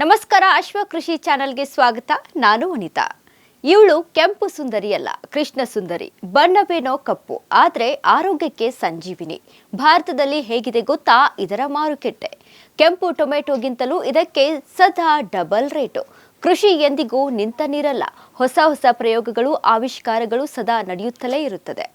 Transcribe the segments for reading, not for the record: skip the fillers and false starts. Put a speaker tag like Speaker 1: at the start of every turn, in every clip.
Speaker 1: ನಮಸ್ಕಾರ ಅಶ್ವ ಕೃಷಿ ಚಾನೆಲ್ಗೆ ಸ್ವಾಗತ. ನಾನು ಅನಿತಾ. ಇವಳು ಕೆಂಪು ಸುಂದರಿ ಅಲ್ಲ, ಕೃಷ್ಣ ಸುಂದರಿ. ಬಣ್ಣವೇನೋ ಕಪ್ಪು, ಆದರೆ ಆರೋಗ್ಯಕ್ಕೆ ಸಂಜೀವಿನಿ. ಭಾರತದಲ್ಲಿ ಹೇಗಿದೆ ಗೊತ್ತಾ ಇದರ ಮಾರುಕಟ್ಟೆ? ಕೆಂಪು ಟೊಮೆಟೊಗಿಂತಲೂ ಇದಕ್ಕೆ ಸದಾ ಡಬಲ್ ರೇಟು. ಕೃಷಿ ಎಂದಿಗೂ ನಿಂತ ನೀರಲ್ಲ. ಹೊಸ ಪ್ರಯೋಗಗಳು, ಆವಿಷ್ಕಾರಗಳು ಸದಾ ನಡೆಯುತ್ತಲೇ ಇರುತ್ತದೆ.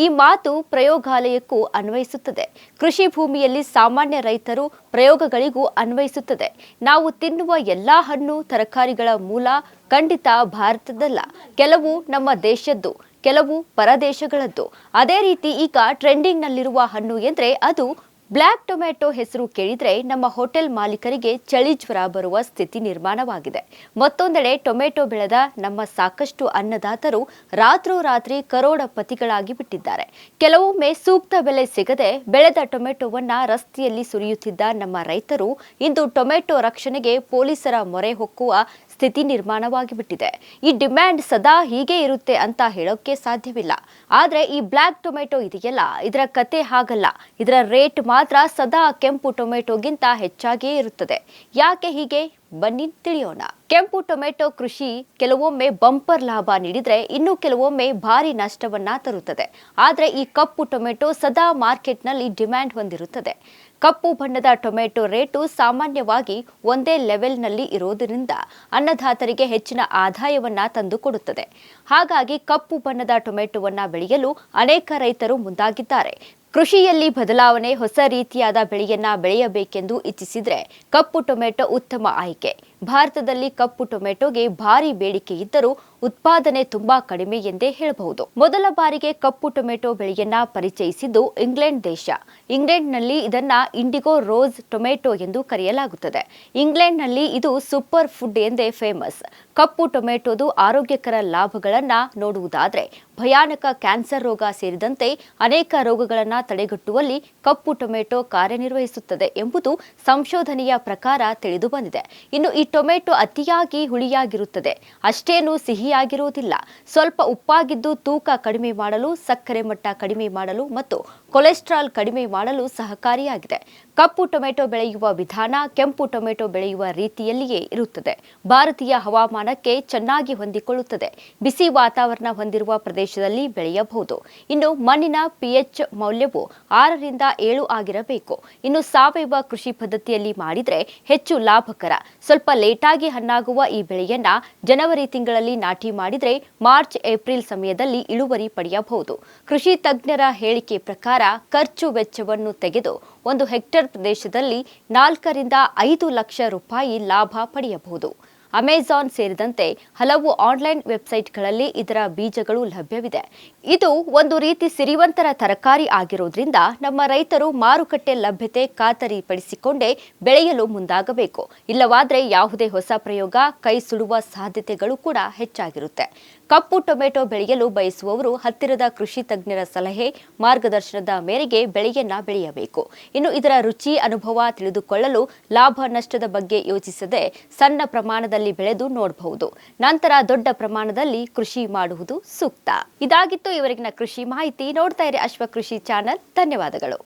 Speaker 1: ಈ ಮಾತು ಪ್ರಯೋಗಾಲಯಕ್ಕೂ ಅನ್ವಯಿಸುತ್ತದೆ. ಕೃಷಿ ಭೂಮಿಯಲ್ಲಿ ಸಾಮಾನ್ಯ ರೈತರು ಪ್ರಯೋಗಗಳಿಗೂ ಅನ್ವಯಿಸುತ್ತದೆ. ನಾವು ತಿನ್ನುವ ಎಲ್ಲಾ ಹಣ್ಣು ತರಕಾರಿಗಳ ಮೂಲ ಖಂಡಿತ ಭಾರತದಲ್ಲ. ಕೆಲವು ನಮ್ಮ ದೇಶದ್ದು, ಕೆಲವು ಪರದೇಶಗಳದ್ದು. ಅದೇ ರೀತಿ ಈಗ ಟ್ರೆಂಡಿಂಗ್ನಲ್ಲಿರುವ ಹಣ್ಣು ಎಂದರೆ ಅದು ಬ್ಲ್ಯಾಕ್ ಟೊಮೆಟೊ. ಹೆಸರು ಕೇಳಿದ್ರೆ ನಮ್ಮ ಹೋಟೆಲ್ ಮಾಲೀಕರಿಗೆ ಚಳಿ ಜ್ವರ ಬರುವ ಸ್ಥಿತಿ ನಿರ್ಮಾಣವಾಗಿದೆ. ಮತ್ತೊಂದೆಡೆ ಟೊಮೆಟೊ ಬೆಳೆದ ನಮ್ಮ ಸಾಕಷ್ಟು ಅನ್ನದಾತರು ರಾತ್ರೋರಾತ್ರಿ ಕರೋಡಪತಿಗಳಾಗಿ ಬಿಟ್ಟಿದ್ದಾರೆ. ಕೆಲವೊಮ್ಮೆ ಸೂಕ್ತ ಬೆಲೆ ಸಿಗದೆ ಬೆಳೆದ ಟೊಮೆಟೊವನ್ನ ರಸ್ತೆಯಲ್ಲಿ ಸುರಿಯುತ್ತಿದ್ದ ನಮ್ಮ ರೈತರು ಇಂದು ಟೊಮೆಟೊ ರಕ್ಷಣೆಗೆ ಪೊಲೀಸರ ಮೊರೆ ಹೊಕ್ಕುವ ಸ್ಥಿತಿ ನಿರ್ಮಾಣವಾಗಿ ಬಿಟ್ಟಿದೆ. ಈ ಡಿಮ್ಯಾಂಡ್ ಸದಾ ಹೀಗೆ ಇರುತ್ತೆ ಅಂತ ಹೇಳೋಕೆ ಸಾಧ್ಯವಿಲ್ಲ. ಆದ್ರೆ ಈ ಬ್ಲ್ಯಾಕ್ ಟೊಮೆಟೊ ಇದೆಯಲ್ಲ, ಇದರ ಕತೆ ಹಾಗಲ್ಲ. ಇದರ ರೇಟ್ ಮಾತ್ರ ಸದಾ ಕೆಂಪು ಟೊಮೆಟೊಗಿಂತ ಹೆಚ್ಚಾಗಿಯೇ ಇರುತ್ತದೆ. ಯಾಕೆ ಹೀಗೆ? ಬನ್ನಿ ತಿಳಿಯೋಣ. ಕೆಂಪು ಟೊಮೆಟೊ ಕೃಷಿ ಕೆಲವೊಮ್ಮೆ ಬಂಪರ್ ಲಾಭ ನೀಡಿದ್ರೆ, ಇನ್ನು ಕೆಲವೊಮ್ಮೆ ಭಾರಿ ನಷ್ಟವನ್ನ ತರುತ್ತದೆ. ಆದ್ರೆ ಈ ಕಪ್ಪು ಟೊಮೆಟೊ ಸದಾ ಮಾರ್ಕೆಟ್ನಲ್ಲಿ ಡಿಮ್ಯಾಂಡ್ ಹೊಂದಿರುತ್ತದೆ. ಕಪ್ಪು ಬಣ್ಣದ ಟೊಮೆಟೊ ರೇಟು ಸಾಮಾನ್ಯವಾಗಿ ಒಂದೇ ಲೆವೆಲ್ನಲ್ಲಿ ಇರೋದರಿಂದ ಅನ್ನದಾತರಿಗೆ ಹೆಚ್ಚಿನ ಆದಾಯವನ್ನ ತಂದುಕೊಡುತ್ತದೆ. ಹಾಗಾಗಿ ಕಪ್ಪು ಬಣ್ಣದ ಟೊಮೆಟೊವನ್ನ ಬೆಳೆಯಲು ಅನೇಕ ರೈತರು ಮುಂದಾಗಿದ್ದಾರೆ. ಕೃಷಿಯಲ್ಲಿ ಬದಲಾವಣೆ, ಹೊಸ ರೀತಿಯಾದ ಬೆಳೆಯನ್ನ ಬೆಳೆಯಬೇಕೆಂದು ಇಚ್ಛಿಸಿದ್ರೆ ಕಪ್ಪು ಟೊಮೆಟೊ ಉತ್ತಮ ಆಯ್ಕೆ. ಭಾರತದಲ್ಲಿ ಕಪ್ಪು ಟೊಮೆಟೊಗೆ ಭಾರಿ ಬೇಡಿಕೆ ಇದ್ದರೂ ಉತ್ಪಾದನೆ ತುಂಬಾ ಕಡಿಮೆ ಎಂದೇ ಹೇಳಬಹುದು. ಮೊದಲ ಬಾರಿಗೆ ಕಪ್ಪು ಟೊಮೆಟೊ ಬೆಳೆಯನ್ನ ಪರಿಚಯಿಸಿದ್ದು ಇಂಗ್ಲೆಂಡ್ ದೇಶ. ಇಂಗ್ಲೆಂಡ್ನಲ್ಲಿ ಇದನ್ನ ಇಂಡಿಗೋ ರೋಸ್ ಟೊಮೆಟೊ ಎಂದು ಕರೆಯಲಾಗುತ್ತದೆ. ಇಂಗ್ಲೆಂಡ್ನಲ್ಲಿ ಇದು ಸೂಪರ್ ಫುಡ್ ಎಂದೇ ಫೇಮಸ್. ಕಪ್ಪು ಟೊಮೆಟೊದು ಆರೋಗ್ಯಕರ ಲಾಭಗಳನ್ನ ನೋಡುವುದಾದ್ರೆ ಭಯಾನಕ ಕ್ಯಾನ್ಸರ್ ರೋಗ ಸೇರಿದಂತೆ ಅನೇಕ ರೋಗಗಳನ್ನ ತಡೆಗಟ್ಟುವಲ್ಲಿ ಕಪ್ಪು ಟೊಮೆಟೊ ಕಾರ್ಯನಿರ್ವಹಿಸುತ್ತದೆ ಎಂಬುದು ಸಂಶೋಧನೆಯ ಪ್ರಕಾರ ತಿಳಿದು ಬಂದಿದೆ. ಇನ್ನು ಈ ಟೊಮೆಟೊ ಅತಿಯಾಗಿ ಹುಳಿಯಾಗಿರುತ್ತದೆ, ಅಷ್ಟೇನು ಸಿಹಿಯಾಗಿರುವುದಿಲ್ಲ. ಸ್ವಲ್ಪ ಉಪ್ಪಾಗಿದ್ದು ತೂಕ ಕಡಿಮೆ ಮಾಡಲು, ಸಕ್ಕರೆ ಮಟ್ಟ ಕಡಿಮೆ ಮಾಡಲು ಮತ್ತು ಕೊಲೆಸ್ಟ್ರಾಲ್ ಕಡಿಮೆ ಮಾಡಲು ಸಹಕಾರಿಯಾಗಿದೆ. ಕಪ್ಪು ಟೊಮೆಟೊ ಬೆಳೆಯುವ ವಿಧಾನ ಕೆಂಪು ಟೊಮೆಟೊ ಬೆಳೆಯುವ ರೀತಿಯಲ್ಲಿಯೇ ಇರುತ್ತದೆ. ಭಾರತೀಯ ಹವಾಮಾನಕ್ಕೆ ಚೆನ್ನಾಗಿ ಹೊಂದಿಕೊಳ್ಳುತ್ತದೆ. ಬಿಸಿ ವಾತಾವರಣ ಹೊಂದಿರುವ ಪ್ರದೇಶದಲ್ಲಿ ಬೆಳೆಯಬಹುದು. ಇನ್ನು ಮಣ್ಣಿನ pH ಮೌಲ್ಯವು 6 ರಿಂದ 7 ಆಗಿರಬೇಕು. ಇನ್ನು ಸಾವಯವ ಕೃಷಿ ಪದ್ಧತಿಯಲ್ಲಿ ಮಾಡಿದ್ರೆ ಹೆಚ್ಚು ಲಾಭಕರ. ಸ್ವಲ್ಪ ಲೇಟಾಗಿ ಹಣ್ಣಾಗುವ ಈ ಬೆಳೆಯನ್ನ ಜನವರಿ ತಿಂಗಳಲ್ಲಿ ನಾಟಿ ಮಾಡಿದ್ರೆ ಮಾರ್ಚ್ ಏಪ್ರಿಲ್ ಸಮಯದಲ್ಲಿ ಇಳುವರಿ ಪಡೆಯಬಹುದು. ಕೃಷಿ ತಜ್ಞರ ಹೇಳಿಕೆ ಪ್ರಕಾರ ಖರ್ಚು ವೆಚ್ಚವನ್ನು ತೆಗೆದು 1 ಹೆಕ್ಟೇರ್ ಪ್ರದೇಶದಲ್ಲಿ 4 ರಿಂದ 5 ಲಕ್ಷ ರೂಪಾಯಿ ಲಾಭ ಪಡೆಯಬಹುದು. ಅಮೆಜಾನ್ ಸೇರಿದಂತೆ ಹಲವು ಆನ್ಲೈನ್ ವೆಬ್ಸೈಟ್ಗಳಲ್ಲಿ ಇದರ ಬೀಜಗಳು ಲಭ್ಯವಿದೆ. ಇದು ಒಂದು ರೀತಿ ಸಿರಿವಂತರ ತರಕಾರಿ ಆಗಿರೋದ್ರಿಂದ ನಮ್ಮ ರೈತರು ಮಾರುಕಟ್ಟೆ ಲಭ್ಯತೆ ಖಾತರಿಪಡಿಸಿಕೊಂಡೇ ಬೆಳೆಯಲು ಮುಂದಾಗಬೇಕು. ಇಲ್ಲವಾದ್ರೆ ಯಾವುದೇ ಹೊಸ ಪ್ರಯೋಗ ಕೈ ಸುಡುವ ಸಾಧ್ಯತೆಗಳು ಕೂಡ ಹೆಚ್ಚಾಗಿರುತ್ತೆ. ಕಪ್ಪು ಟೊಮೆಟೊ ಬೆಳೆಯಲು ಬಯಸುವವರು ಹತ್ತಿರದ ಕೃಷಿ ತಜ್ಞರ ಸಲಹೆ, ಮಾರ್ಗದರ್ಶನದ ಮೇರೆಗೆ ಬೆಳೆಯನ್ನ ಬೆಳೆಯಬೇಕು. ಇನ್ನು ಇದರ ರುಚಿ, ಅನುಭವ ತಿಳಿದುಕೊಳ್ಳಲು ಲಾಭ ನಷ್ಟದ ಬಗ್ಗೆ ಯೋಚಿಸದೆ ಸಣ್ಣ ಪ್ರಮಾಣದಲ್ಲಿ ಬೆಳೆದು ನೋಡಬಹುದು. ನಂತರ ದೊಡ್ಡ ಪ್ರಮಾಣದಲ್ಲಿ ಕೃಷಿ ಮಾಡುವುದು ಸೂಕ್ತ. ಇದಾಗಿತ್ತು ಇವರೆಗಿನ ಕೃಷಿ ಮಾಹಿತಿ. ನೋಡ್ತಾ ಇರಿ ಅಶ್ವ ಕೃಷಿ ಚಾನೆಲ್. ಧನ್ಯವಾದಗಳು.